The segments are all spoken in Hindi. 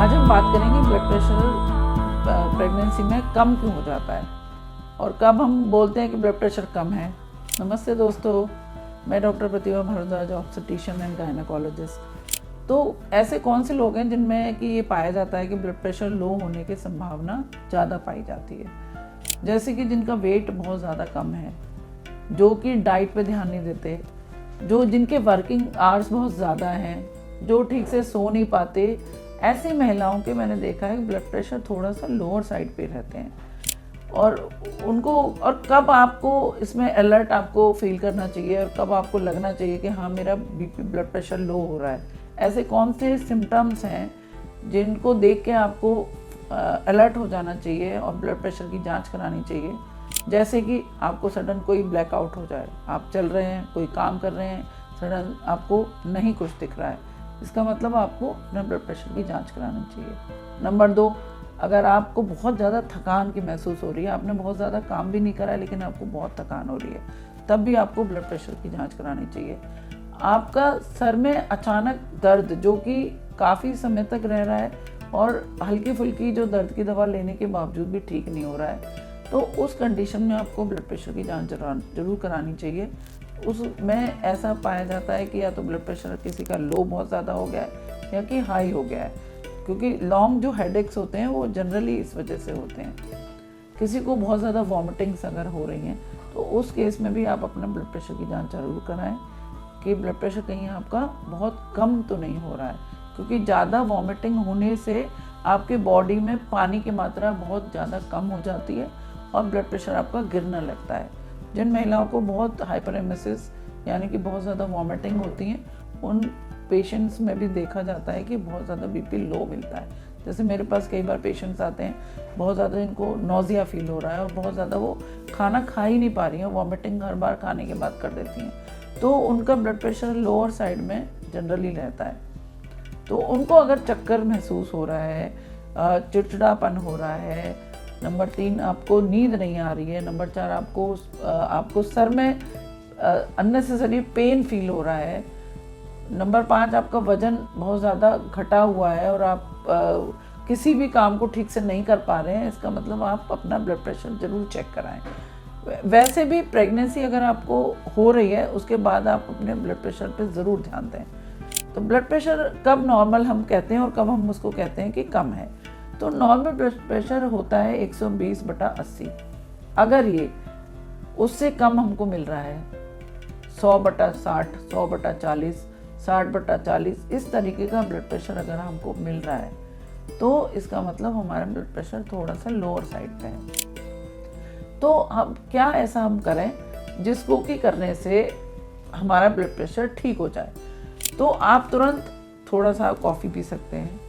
आज हम बात करेंगे ब्लड प्रेशर प्रेगनेंसी में कम क्यों हो जाता है और कब हम बोलते हैं कि ब्लड प्रेशर कम है। नमस्ते दोस्तों, मैं doctor Pratibha Bhardwaj, obstetrician and gynaecologist. तो ऐसे कौन से लोग हैं जिनमें कि ये पाया जाता है कि ब्लड प्रेशर लो होने की संभावना ज़्यादा पाई जाती है। जैसे कि जिनका वेट बहुत ज़्यादा कम है, जो कि डाइट पे ध्यान नहीं देते, जो जिनके वर्किंग आवर्स बहुत ज़्यादा हैं, जो ठीक से सो नहीं पाते, ऐसी महिलाओं के मैंने देखा है कि ब्लड प्रेशर थोड़ा सा लोअर साइड पे रहते हैं। और उनको और कब आपको इसमें अलर्ट आपको फील करना चाहिए और कब आपको लगना चाहिए कि हाँ मेरा बीपी ब्लड प्रेशर लो हो रहा है, ऐसे कौन से सिम्टम्स हैं जिनको देख के आपको अलर्ट हो जाना चाहिए और ब्लड प्रेशर की जांच करानी चाहिए। जैसे कि आपको सडन कोई ब्लैकआउट हो जाए, आप चल रहे हैं, कोई काम कर रहे हैं, सडन आपको नहीं कुछ दिख रहा है, इसका मतलब आपको अपना ब्लड प्रेशर की जांच करानी चाहिए। नंबर 2, अगर आपको बहुत ज़्यादा थकान की महसूस हो रही है, आपने बहुत ज़्यादा काम भी नहीं करा है लेकिन आपको बहुत थकान हो रही है, तब भी आपको ब्लड प्रेशर की जांच करानी चाहिए। आपका सर में अचानक दर्द जो कि काफ़ी समय तक रह रहा है और हल्की फुल्की जो दर्द की दवा लेने के बावजूद भी ठीक नहीं हो रहा है, तो उस कंडीशन में आपको ब्लड प्रेशर की जांच जरूर करानी चाहिए। उसमें ऐसा पाया जाता है कि या तो ब्लड प्रेशर किसी का लो बहुत ज़्यादा हो गया है या कि हाई हो गया है, क्योंकि लॉन्ग जो हेडेक्स होते हैं वो जनरली इस वजह से होते हैं। किसी को बहुत ज़्यादा वॉमिटिंग्स अगर हो रही हैं तो उस केस में भी आप अपना ब्लड प्रेशर की जांच जरूर कराएं कि ब्लड प्रेशर कहीं आपका बहुत कम तो नहीं हो रहा है, क्योंकि ज़्यादा वॉमिटिंग होने से आपके बॉडी में पानी की मात्रा बहुत ज़्यादा कम हो जाती है और ब्लड प्रेशर आपका गिरने लगता है। जिन महिलाओं को बहुत हाइपरेमेसिस यानी कि बहुत ज़्यादा वॉमिटिंग होती हैं, उन पेशेंट्स में भी देखा जाता है कि बहुत ज़्यादा बीपी लो मिलता है। जैसे मेरे पास कई बार पेशेंट्स आते हैं, बहुत ज़्यादा इनको नोजिया फील हो रहा है और बहुत ज़्यादा वो खाना खा ही नहीं पा रही हैं, वॉमिटिंग हर बार खाने के बाद कर देती हैं, तो उनका ब्लड प्रेशर लोअर साइड में जनरली रहता है। तो उनको अगर चक्कर महसूस हो रहा है, चिड़चिड़ापन हो रहा है, नंबर 3 आपको नींद नहीं आ रही है, नंबर 4 आपको सर में अननेसेसरी पेन फील हो रहा है, नंबर 5 आपका वजन बहुत ज़्यादा घटा हुआ है और आप किसी भी काम को ठीक से नहीं कर पा रहे हैं, इसका मतलब आप अपना ब्लड प्रेशर ज़रूर चेक कराएं। वैसे भी प्रेगनेंसी अगर आपको हो रही है उसके बाद आप अपने ब्लड प्रेशर पे ज़रूर ध्यान दें। तो ब्लड प्रेशर कब नॉर्मल हम कहते हैं और कब हम उसको कहते हैं कि कम है। तो नॉर्मल ब्लड प्रेशर होता है 120/80। अगर ये उससे कम हमको मिल रहा है 100/60, 100/40, 60/40, इस तरीके का ब्लड प्रेशर अगर हमको मिल रहा है तो इसका मतलब हमारा ब्लड प्रेशर थोड़ा सा लोअर साइड पे है। तो हम क्या ऐसा हम करें जिसको कि करने से हमारा ब्लड प्रेशर ठीक हो जाए। तो आप तुरंत थोड़ा सा कॉफ़ी पी सकते हैं,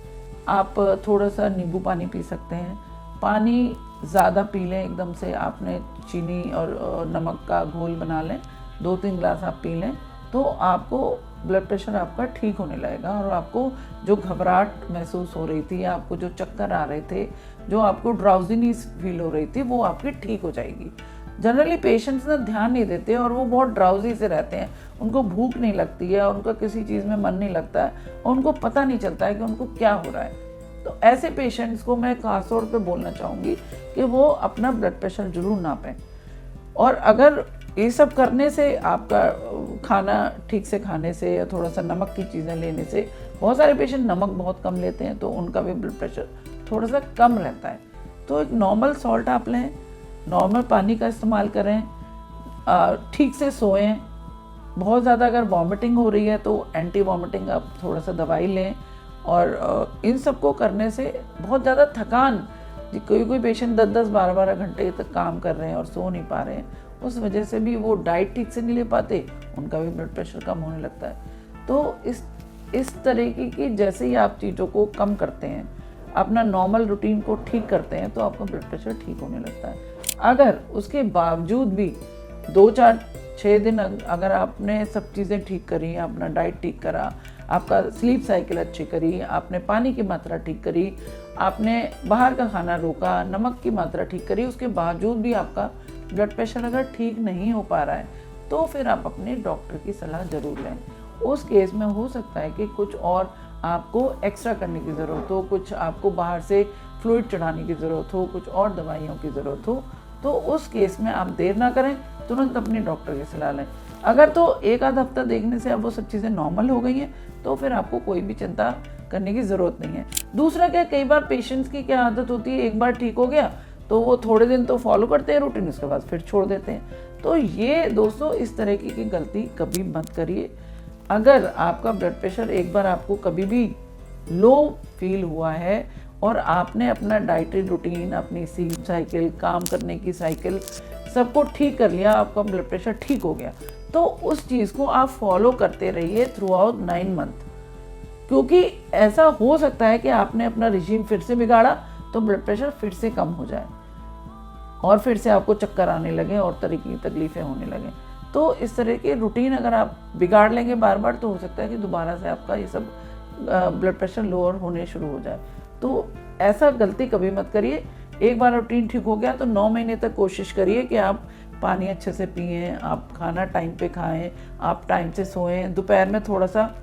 आप थोड़ा सा नींबू पानी पी सकते हैं, पानी ज़्यादा पी लें, एकदम से आपने चीनी और नमक का घोल बना लें, 2-3 गिलास आप पी लें, तो आपको ब्लड प्रेशर आपका ठीक होने लगेगा और आपको जो घबराहट महसूस हो रही थी या आपको जो चक्कर आ रहे थे, जो आपको ड्राउजीनेस फील हो रही थी, वो आपकी ठीक हो जाएगी। जनरली पेशेंट्स ना ध्यान नहीं देते और वो बहुत ड्राउजी से रहते हैं, उनको भूख नहीं लगती है और उनका किसी चीज़ में मन नहीं लगता है और उनको पता नहीं चलता है कि उनको क्या हो रहा है। तो ऐसे पेशेंट्स को मैं खास तौर पे बोलना चाहूँगी कि वो अपना ब्लड प्रेशर जरूर नापें। और अगर ये सब करने से, आपका खाना ठीक से खाने से या थोड़ा सा नमक की चीज़ें लेने से, बहुत सारे पेशेंट नमक बहुत कम लेते हैं तो उनका भी ब्लड प्रेशर थोड़ा सा कम रहता है। तो एक नॉर्मल सॉल्ट आप लें, नॉर्मल पानी का इस्तेमाल करें, ठीक से सोएं। बहुत ज़्यादा अगर वॉमिटिंग हो रही है तो एंटी वॉमिटिंग आप थोड़ा सा दवाई लें। और इन सब को करने से बहुत ज़्यादा थकान, कोई पेशेंट 10-10, 12-12 घंटे तक काम कर रहे हैं और सो नहीं पा रहे हैं, उस वजह से भी वो डाइट ठीक से नहीं ले पाते, उनका भी ब्लड प्रेशर कम होने लगता है। तो इस तरीके की जैसे ही आप चीज़ों को कम करते हैं, अपना नॉर्मल रूटीन को ठीक करते हैं, तो आपका ब्लड प्रेशर ठीक होने लगता है। अगर उसके बावजूद भी 2-4-6 दिन अगर आपने सब चीज़ें ठीक करी, अपना डाइट ठीक करा, आपका स्लीप साइकिल अच्छी करी, आपने पानी की मात्रा ठीक करी, आपने बाहर का खाना रोका, नमक की मात्रा ठीक करी, उसके बावजूद भी आपका ब्लड प्रेशर अगर ठीक नहीं हो पा रहा है, तो फिर आप अपने डॉक्टर की सलाह ज़रूर लें। उस केस में हो सकता है कि कुछ और आपको एक्स्ट्रा करने की ज़रूरत हो, कुछ आपको बाहर से फ्लूइड चढ़ाने की ज़रूरत हो, कुछ और दवाइयों की ज़रूरत हो, तो उस केस में आप देर ना करें, तुरंत अपने डॉक्टर की सलाह लें। अगर तो एक आध हफ्ता देखने से अब वो सब चीज़ें नॉर्मल हो गई हैं, तो फिर आपको कोई भी चिंता करने की ज़रूरत नहीं है। दूसरा क्या, कई बार पेशेंट्स की क्या आदत होती है, एक बार ठीक हो गया तो वो थोड़े दिन तो फॉलो करते हैं रूटीन, उसके बाद फिर छोड़ देते हैं। तो ये दोस्तों इस तरह की गलती कभी मत करिए। अगर आपका ब्लड प्रेशर एक बार आपको कभी भी लो फील हुआ है और आपने अपना डाइटरी रूटीन, अपनी स्लीप साइकिल, काम करने की साइकिल सबको ठीक कर लिया, आपका ब्लड प्रेशर ठीक हो गया, तो उस चीज़ को आप फॉलो करते रहिए थ्रू आउट 9 मंथ। क्योंकि ऐसा हो सकता है कि आपने अपना रिजीम फिर से बिगाड़ा तो ब्लड प्रेशर फिर से कम हो जाए और फिर से आपको चक्कर आने लगे और तरह की तकलीफ़ें होने लगें। तो इस तरह की रूटीन अगर आप बिगाड़ लेंगे बार बार, तो हो सकता है कि दोबारा से आपका ये सब ब्लड प्रेशर लोअर होने शुरू हो जाए। तो ऐसा गलती कभी मत करिए। एक बार रूटीन ठीक हो गया तो 9 महीने तक कोशिश करिए कि आप पानी अच्छे से पिएं, आप खाना टाइम पे खाएं, आप टाइम से सोएं। दोपहर में थोड़ा सा,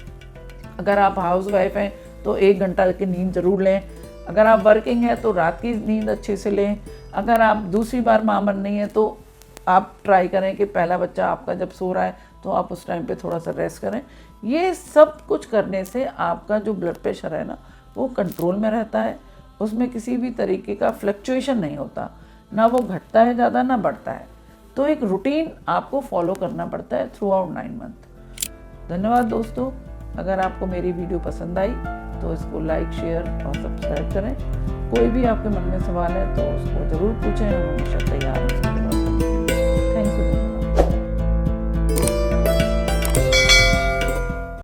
अगर आप हाउस वाइफ हैं तो 1 घंटा की नींद ज़रूर लें। अगर आप वर्किंग हैं तो रात की नींद अच्छे से लें। अगर आप दूसरी बार माँ बन रही हैं तो आप ट्राई करें कि पहला बच्चा आपका जब सो रहा है तो आप उस टाइम पे थोड़ा सा रेस्ट करें। ये सब कुछ करने से आपका जो ब्लड प्रेशर है ना, वो कंट्रोल में रहता है, उसमें किसी भी तरीके का फ्लक्चुएशन नहीं होता, ना वो घटता है ज़्यादा ना बढ़ता है। तो एक रूटीन आपको फॉलो करना पड़ता है थ्रू आउट 9 मंथ। धन्यवाद दोस्तों। अगर आपको मेरी वीडियो पसंद आई तो इसको लाइक, शेयर और सब्सक्राइब करें। कोई भी आपके मन में सवाल है तो उसको ज़रूर पूछें, हम हमेशा तैयार हैं।